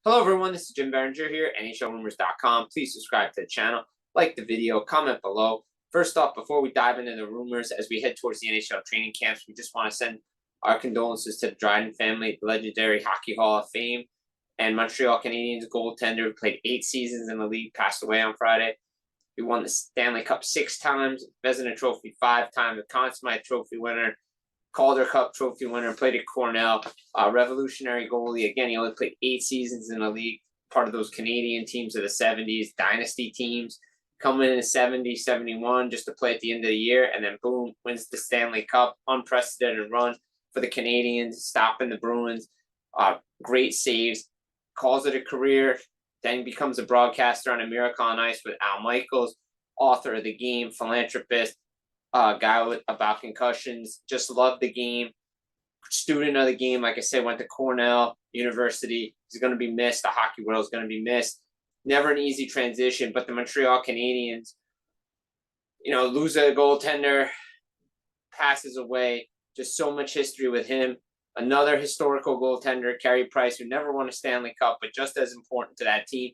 Hello everyone, this is Jim Biringer here, NHLRumors.com. Please subscribe to the channel, like the video, comment below. First off, before we dive into the rumors, as we head towards the NHL training camps, we just want to send our condolences to the Dryden family, the legendary Hockey Hall of Fame, and Montreal Canadiens goaltender who played 8 seasons in the league, passed away on Friday. He won the Stanley Cup 6 times, Vezina Trophy 5 times, the Conn Smythe Trophy winner, Calder Cup Trophy winner, played at Cornell, revolutionary goalie. Again, he only played 8 seasons in the league, part of those Canadian teams of the 70s, dynasty teams, coming in the 70, 71 just to play at the end of the year, and then boom, wins the Stanley Cup, unprecedented run for the Canadiens, stopping the Bruins, great saves, calls it a career, then becomes a broadcaster on A Miracle on Ice with Al Michaels, author of the game, philanthropist, guy about concussions, just loved the game, student of the game. Like I said, went to Cornell University. He's going to be missed. The hockey world is going to be missed. Never an easy transition, but the Montreal Canadiens, lose a goaltender, passes away. Just so much history with him. Another historical goaltender, Carey Price, who never won a Stanley Cup, but just as important to that team.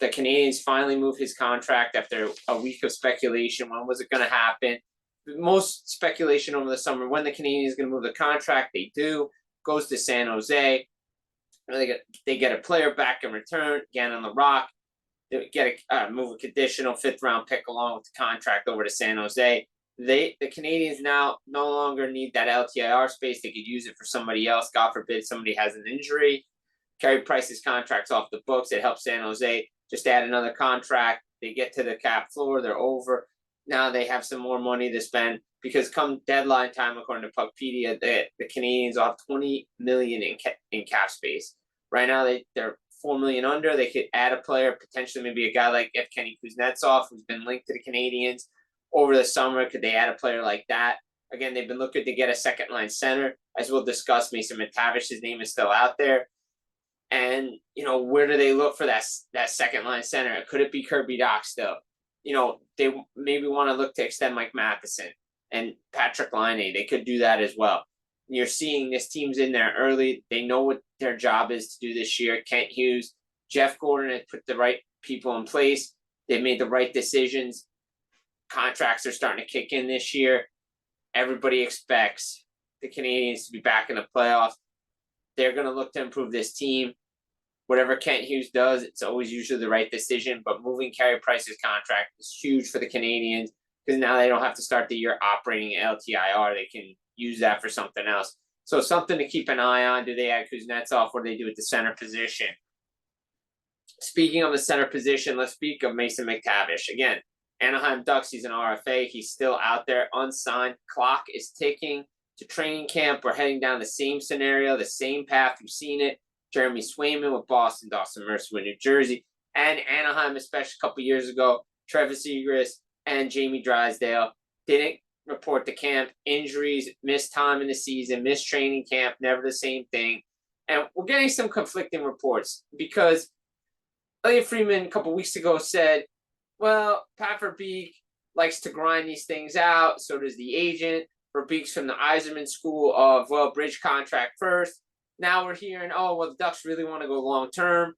The Canadiens finally moved his contract after a week of speculation. When was it going to happen? Most speculation over the summer when the Canadiens are going to move the contract. They do. Goes to San Jose. They get a player back in return. Again on the Rock. They get move a conditional 5th round pick along with the contract over to San Jose. The Canadiens now no longer need that LTIR space. They could use it for somebody else. God forbid somebody has an injury. Carey Price's contract's off the books. It helps San Jose just add another contract. They get to the cap floor. They're over. Now they have some more money to spend because come deadline time, according to Puckpedia, the Canadiens will have $20 million in cap space. Right now they're $4 million under. They could add a player, potentially maybe a guy like Evgeny Kuznetsov, who's been linked to the Canadiens over the summer. Could they add a player like that? Again, they've been looking to get a second line center, as we'll discuss. Mason McTavish, his name is still out there. And, where do they look for that second line center? Could it be Kirby Dach still? They maybe want to look to extend Mike Matheson and Patrick Laine. They could do that as well. You're seeing this team's in there early. They know what their job is to do this year. Kent Hughes, Jeff Gordon has put the right people in place. They've made the right decisions. Contracts are starting to kick in this year. Everybody expects the Canadiens to be back in the playoffs. They're going to look to improve this team. Whatever Kent Hughes does, it's always usually the right decision. But moving Carey Price's contract is huge for the Canadiens because now they don't have to start the year operating LTIR. They can use that for something else. So something to keep an eye on. Do they add Kuznetsov? What do they do at the center position? Speaking of the center position, let's speak of Mason McTavish. Again, Anaheim Ducks, he's an RFA. He's still out there, unsigned. Clock is ticking to training camp. We're heading down the same scenario, the same path. You've seen it. Jeremy Swayman with Boston, Dawson Mercer with New Jersey, and Anaheim, especially a couple years ago, Travis Zegras and Jamie Drysdale didn't report to camp. Injuries, missed time in the season, missed training camp, never the same thing. And we're getting some conflicting reports because Elliot Friedman a couple weeks ago said, well, Pat Verbeek likes to grind these things out. So does the agent. Verbeek's from the Yzerman school of, bridge contract first. Now we're hearing, the Ducks really want to go long-term.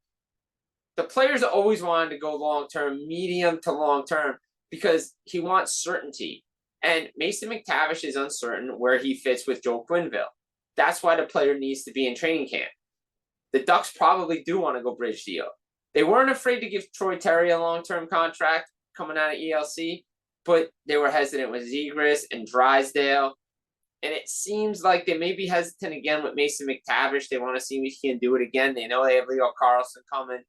The players always wanted to go long-term, medium to long-term, because he wants certainty. And Mason McTavish is uncertain where he fits with Joe Quenneville. That's why the player needs to be in training camp. The Ducks probably do want to go bridge deal. They weren't afraid to give Troy Terry a long-term contract coming out of ELC, but they were hesitant with Zegras and Drysdale. And it seems like they may be hesitant again with Mason McTavish. They want to see if he can do it again. They know they have Leo Carlsson coming.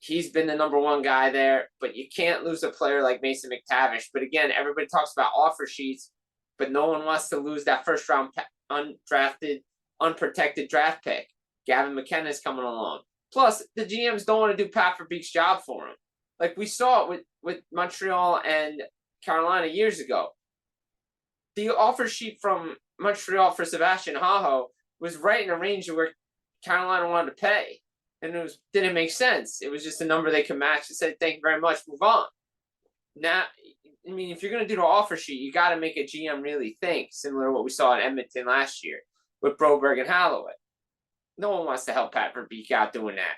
He's been the number one guy there, but you can't lose a player like Mason McTavish. But again, everybody talks about offer sheets, but no one wants to lose that first-round undrafted, unprotected draft pick. Gavin McKenna is coming along. Plus, the GMs don't want to do Pat Verbeek's job for him. Like we saw it with Montreal and Carolina years ago. The offer sheet from Montreal for Sebastian Aho was right in the range of where Carolina wanted to pay. And it didn't make sense. It was just a number they could match and said, thank you very much, move on. Now, if you're going to do the offer sheet, you got to make a GM really think, similar to what we saw in Edmonton last year with Broberg and Holloway. No one wants to help Pat Verbeek out doing that.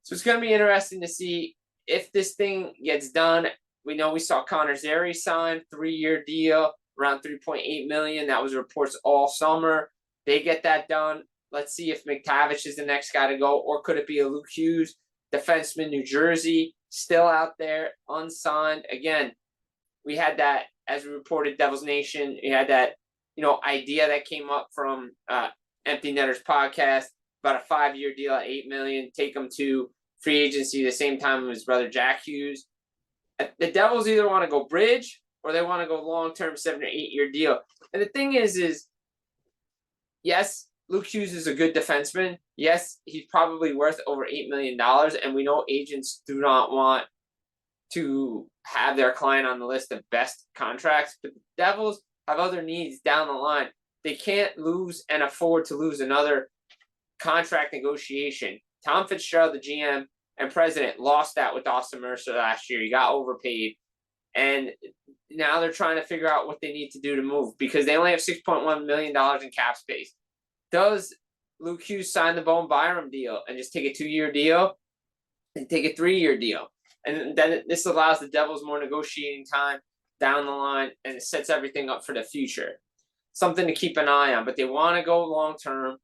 So it's going to be interesting to see if this thing gets done. We know we saw Connor McDavid sign 3-year deal, around $3.8 million. That was reports all summer. They get that done. Let's see if McTavish is the next guy to go, or could it be a Luke Hughes, defenseman, New Jersey, still out there, unsigned. Again, we had that, as we reported, Devils Nation. We had that, idea that came up from Empty Netters podcast about a 5-year deal at $8 million. Take him to free agency the same time as his brother Jack Hughes. The Devils either want to go bridge or they want to go long-term 7 or 8-year deal. And the thing is yes, Luke Hughes is a good defenseman. Yes, he's probably worth over $8 million. And we know agents do not want to have their client on the list of best contracts. But the Devils have other needs down the line. They can't lose and afford to lose another contract negotiation. Tom Fitzgerald, the GM and president, lost that with Austin Mercer last year. He got overpaid. And now they're trying to figure out what they need to do to move because they only have $6.1 million in cap space. Does Luke Hughes sign the Bowen Byram deal and just take a 2-year deal and take a 3-year deal? And then this allows the Devils more negotiating time down the line, and it sets everything up for the future. Something to keep an eye on, but they want to go long-term.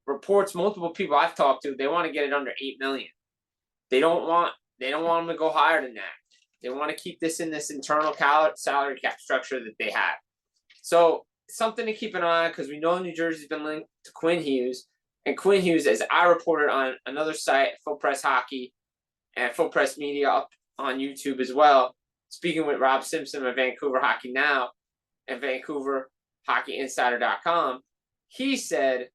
Reports, multiple people I've talked to, they want to get it under $8 million. They don't want them to go higher than that. They want to keep this in this internal salary cap structure that they have. So something to keep an eye on because we know New Jersey's been linked to Quinn Hughes. And Quinn Hughes, as I reported on another site, Full Press Hockey and Full Press Media up on YouTube as well, speaking with Rob Simpson of Vancouver Hockey Now and VancouverHockeyInsider.com, he said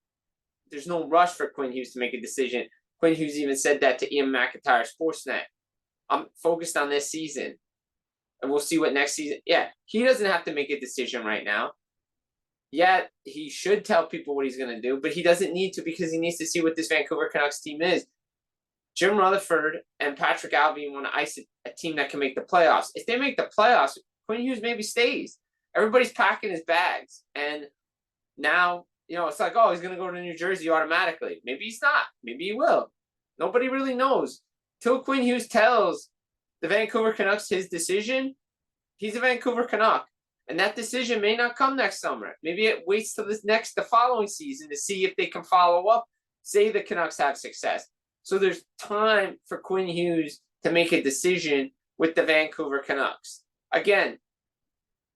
there's no rush for Quinn Hughes to make a decision. Quinn Hughes even said that to Ian McIntyre Sportsnet. I'm focused on this season, and we'll see what next season. Yeah, he doesn't have to make a decision right now. Yeah, he should tell people what he's going to do, but he doesn't need to because he needs to see what this Vancouver Canucks team is. Jim Rutherford and Patrick Albion want to ice a team that can make the playoffs. If they make the playoffs, Quinn Hughes maybe stays. Everybody's packing his bags, and now it's like, oh, he's going to go to New Jersey automatically. Maybe he's not. Maybe he will. Nobody really knows. Till Quinn Hughes tells the Vancouver Canucks his decision, he's a Vancouver Canuck. And that decision may not come next summer. Maybe it waits till the following season to see if they can follow up, say the Canucks have success. So there's time for Quinn Hughes to make a decision with the Vancouver Canucks. Again,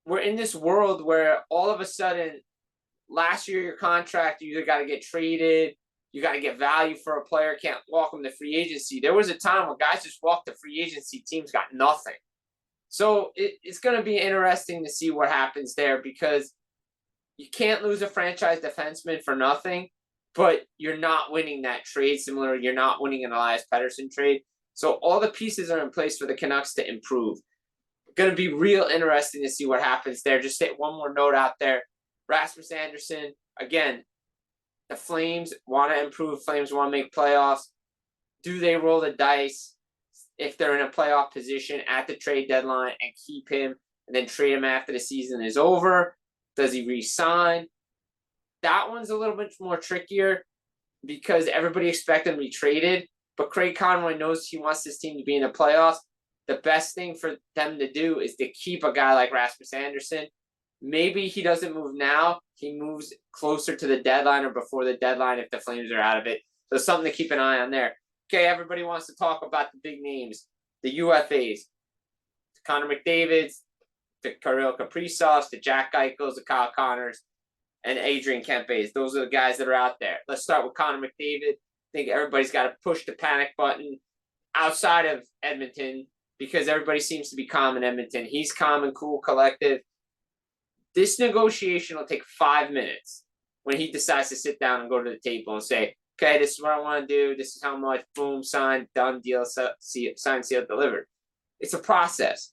we're in this world where all of a sudden, last year your contract, you either got to get traded, you got to get value for a player, can't walk them to free agency. There was a time when guys just walked to free agency, teams got nothing. So it's going to be interesting to see what happens there because you can't lose a franchise defenseman for nothing, but you're not winning that trade. Similarly, you're not winning an Elias Pettersson trade. So all the pieces are in place for the Canucks to improve. Going to be real interesting to see what happens there. Just say one more note out there. Rasmus Andersson, again, the Flames want to improve. Flames want to make playoffs. Do they roll the dice if they're in a playoff position at the trade deadline and keep him and then trade him after the season is over? Does he re-sign? That one's a little bit more trickier because everybody expects him to be traded, but Craig Conroy knows he wants this team to be in the playoffs. The best thing for them to do is to keep a guy like Rasmus Andersson. Maybe he doesn't move now. He moves closer to the deadline or before the deadline if the Flames are out of it. So something to keep an eye on there. Okay, everybody wants to talk about the big names, the UFAs, the Connor McDavids, the Kirill Kaprizovs, the Jack Eichels, the Kyle Connors, and Adrian Kempes. Those are the guys that are out there. Let's start with Connor McDavid. I think everybody's got to push the panic button outside of Edmonton because everybody seems to be calm in Edmonton. He's calm and cool, collective. This negotiation will take 5 minutes when he decides to sit down and go to the table and say, okay, this is what I want to do. This is how much. Boom, signed, done, deal, signed, sealed, delivered. It's a process.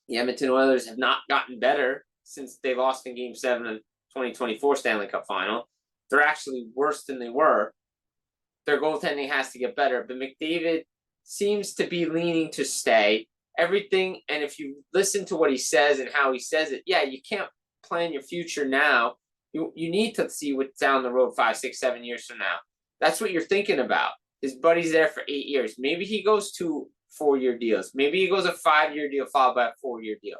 The Edmonton Oilers have not gotten better since they lost in Game 7 of 2024 Stanley Cup Final. They're actually worse than they were. Their goaltending has to get better. But McDavid seems to be leaning to stay. Everything, and if you listen to what he says and how he says it, yeah, you can't plan your future now. You need to see what's down the road 5, 6, 7 years from now. That's what you're thinking about. His buddy's there for 8 years. Maybe he goes 2 4-year deals. Maybe he goes a 5-year deal followed by a 4-year deal.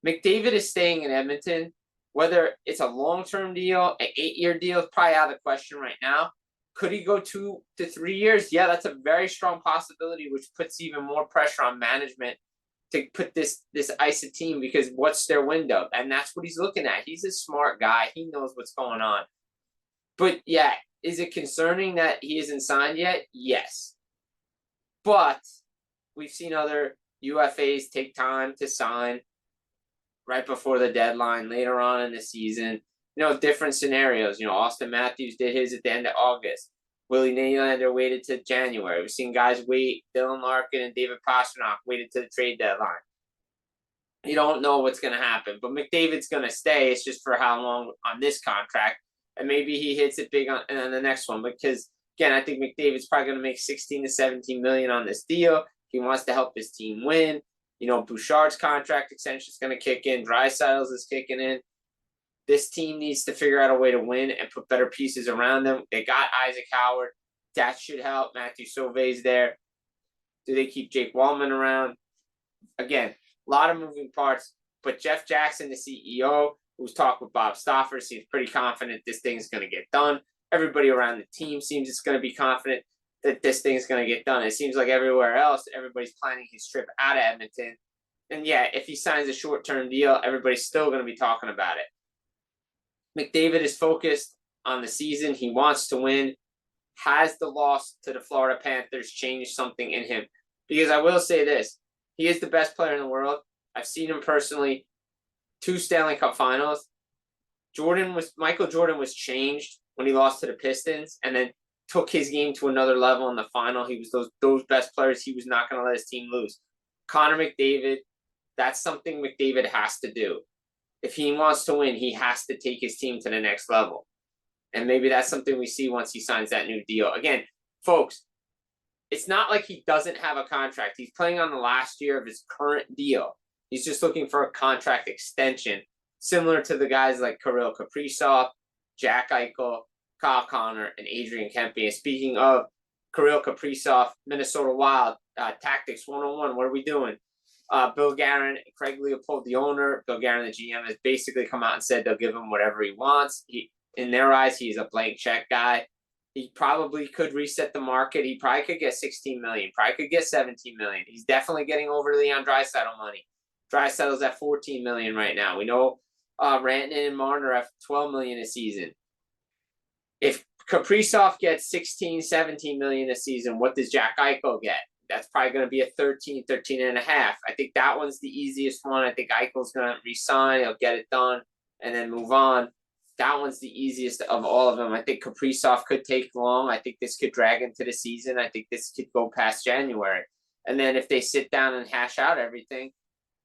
McDavid is staying in Edmonton. Whether it's a long-term deal, an 8-year deal is probably out of the question right now. Could he go 2 to 3 years? Yeah, that's a very strong possibility, which puts even more pressure on management to put this ice a team, because what's their window? And that's what he's looking at. He's a smart guy. He knows what's going on. But yeah, is it concerning that he isn't signed yet? Yes. But we've seen other UFAs take time to sign right before the deadline, later on in the season. Different scenarios. Austin Matthews did his at the end of August. Willie Nylander waited to January. We've seen guys wait. Dylan Larkin and David Pastrnak waited to the trade deadline. You don't know what's going to happen. But McDavid's going to stay. It's just for how long on this contract. And maybe he hits it big on the next one. Because, again, I think McDavid's probably going to make $16 to $17 million on this deal. He wants to help his team win. Bouchard's contract extension is going to kick in. Draisaitl's is kicking in. This team needs to figure out a way to win and put better pieces around them. They got Isaac Howard. That should help. Matthew Sauve's there. Do they keep Jake Wallman around? Again, a lot of moving parts. But Jeff Jackson, the CEO, who's talked with Bob Stauffer, seems pretty confident this thing's going to get done. Everybody around the team seems it's going to be confident that this thing's going to get done. It seems like everywhere else, everybody's planning his trip out of Edmonton. And yeah, if he signs a short-term deal, everybody's still going to be talking about it. McDavid is focused on the season. He wants to win. Has the loss to the Florida Panthers changed something in him? Because I will say this, he is the best player in the world. I've seen him personally. 2 Stanley Cup finals. Michael Jordan was changed when he lost to the Pistons and then took his game to another level in the final. He was those best players. He was not going to let his team lose. Connor McDavid, that's something McDavid has to do. If he wants to win, he has to take his team to the next level. And maybe that's something we see once he signs that new deal. Again, folks, it's not like he doesn't have a contract. He's playing on the last year of his current deal. He's just looking for a contract extension, similar to the guys like Kirill Kaprizov, Jack Eichel, Kyle Connor, and Adrian Kempe. And speaking of Kirill Kaprizov, Minnesota Wild, Tactics 101, what are we doing? Bill Guerin, Craig Leopold, the owner, Bill Guerin, the GM, has basically come out and said they'll give him whatever he wants. In their eyes, he's a blank check guy. He probably could reset the market. He probably could get $16 million, probably could get $17 million. He's definitely getting over Leon Draisaitl money. Draisaitl's at $14 million right now. We know Rantanen and Marner have $12 million a season. If Kaprizov gets $16, $17 million a season, what does Jack Eichel get? That's probably going to be a 13 and a half. I think that one's the easiest one. I think Eichel's going to resign. He'll get it done and then move on. That one's the easiest of all of them. I think Kaprizov could take long. I think this could drag into the season. I think this could go past January. And then if they sit down and hash out everything,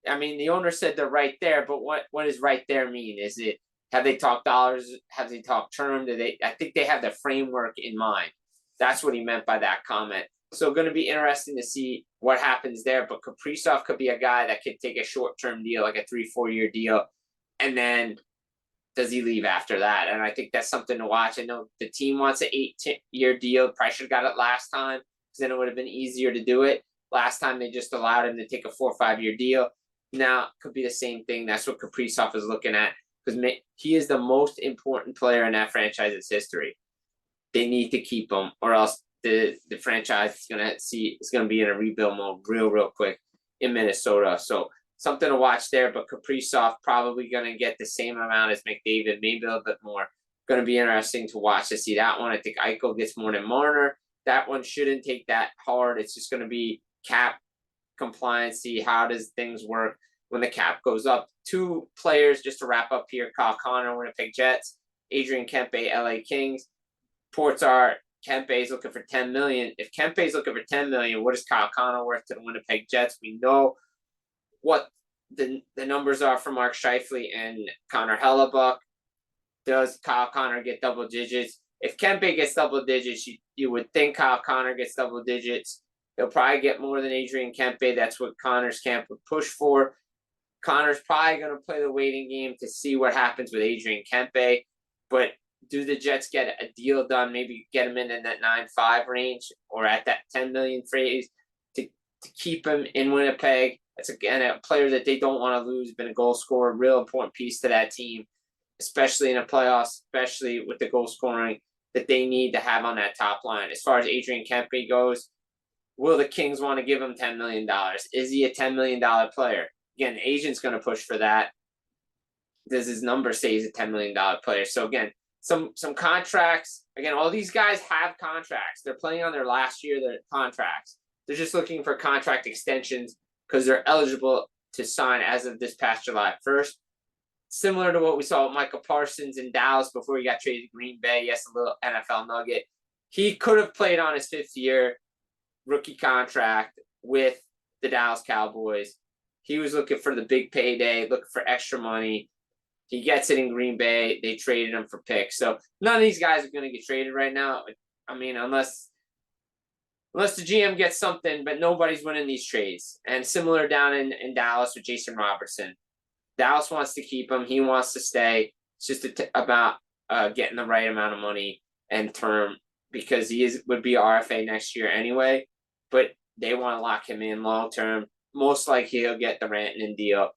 I mean, the owner said they're right there, but what does right there mean? Is it, have they talked dollars? Have they talked term? I think they have the framework in mind. That's what he meant by that comment. So going to be interesting to see what happens there. But Kaprizov could be a guy that could take a short-term deal, like a 3-4 year deal. And then does he leave after that? And I think that's something to watch. I know the team wants an 8-year deal. Probably should have got it last time, because then it would have been easier to do it. Last time they just allowed him to take a 4 or 5 year deal. Now it could be the same thing. That's what Kaprizov is looking at, because he is the most important player in that franchise's history. They need to keep him, or else the franchise is gonna be in a rebuild mode real quick in Minnesota. So something to watch there. But Kaprizov probably gonna get the same amount as McDavid, maybe a little bit more. Going to be interesting to watch to see that one. I think Eichel gets more than Marner. That one shouldn't take that hard. It's just going to be cap compliance. See how does things work when the cap goes up. 2 players just to wrap up here: Kyle Connor, Winnipeg Jets; Adrian Kempe, LA Kings. Reports are Kempe's looking for $10 million. If Kempe's looking for $10 million, what is Kyle Connor worth to the Winnipeg Jets? We know what the numbers are for Mark Scheifele and Connor Hellebuck. Does Kyle Connor get double digits? If Kempe gets double digits, you would think Kyle Connor gets double digits. He'll probably get more than Adrian Kempe. That's what Connor's camp would push for. Connor's probably going to play the waiting game to see what happens with Adrian Kempe. But do the Jets get a deal done? Maybe get him in that 9-5 range or at that 10 million phrase to keep him in Winnipeg. That's again a player that they don't want to lose. Been a goal scorer, real important piece to that team, especially in the playoffs, especially with the goal scoring that they need to have on that top line. As far as Adrian Kempe goes, will the Kings want to give him $10 million? Is he a $10 million player? Again, the agent's going to push for that. Does his number say he's a $10 million player? So again, some contracts. Again, all these guys have contracts. They're playing on their last year of their contracts. They're just looking for contract extensions because they're eligible to sign as of this past July 1st. Similar to what we saw with Michael Parsons in Dallas before he got traded to Green Bay. Yes, a little NFL nugget. He could have played on his 5th year rookie contract with the Dallas Cowboys. He was looking for the big payday, looking for extra money. He gets it in Green Bay. They traded him for picks. So none of these guys are going to get traded right now. I mean, unless the GM gets something, but nobody's winning these trades. And similar down in Dallas with Jason Robertson. Dallas wants to keep him. He wants to stay. It's just about getting the right amount of money and term because he would be RFA next year anyway. But they want to lock him in long term. Most likely he'll get the Rantanen deal.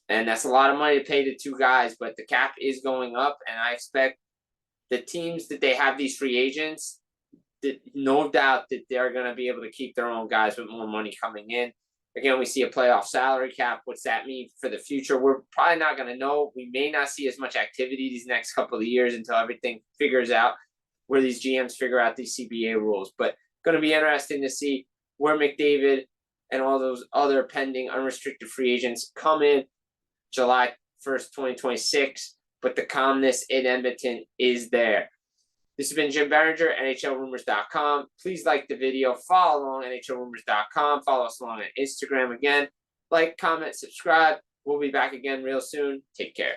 And that's a lot of money to pay to 2 guys, but the cap is going up, and I expect the teams that they have these free agents, that no doubt that they're going to be able to keep their own guys with more money coming in. Again, we see a playoff salary cap. What's that mean for the future? We're probably not going to know. We may not see as much activity these next couple of years until everything figures out where these GMs figure out these CBA rules. But going to be interesting to see where McDavid and all those other pending unrestricted free agents come in July 1st, 2026. But the calmness in Edmonton is there. This has been Jim Biringer, NHLRumors.com. Please like the video. Follow along NHLRumors.com. Follow us along on Instagram again. Like, comment, subscribe. We'll be back again real soon. Take care.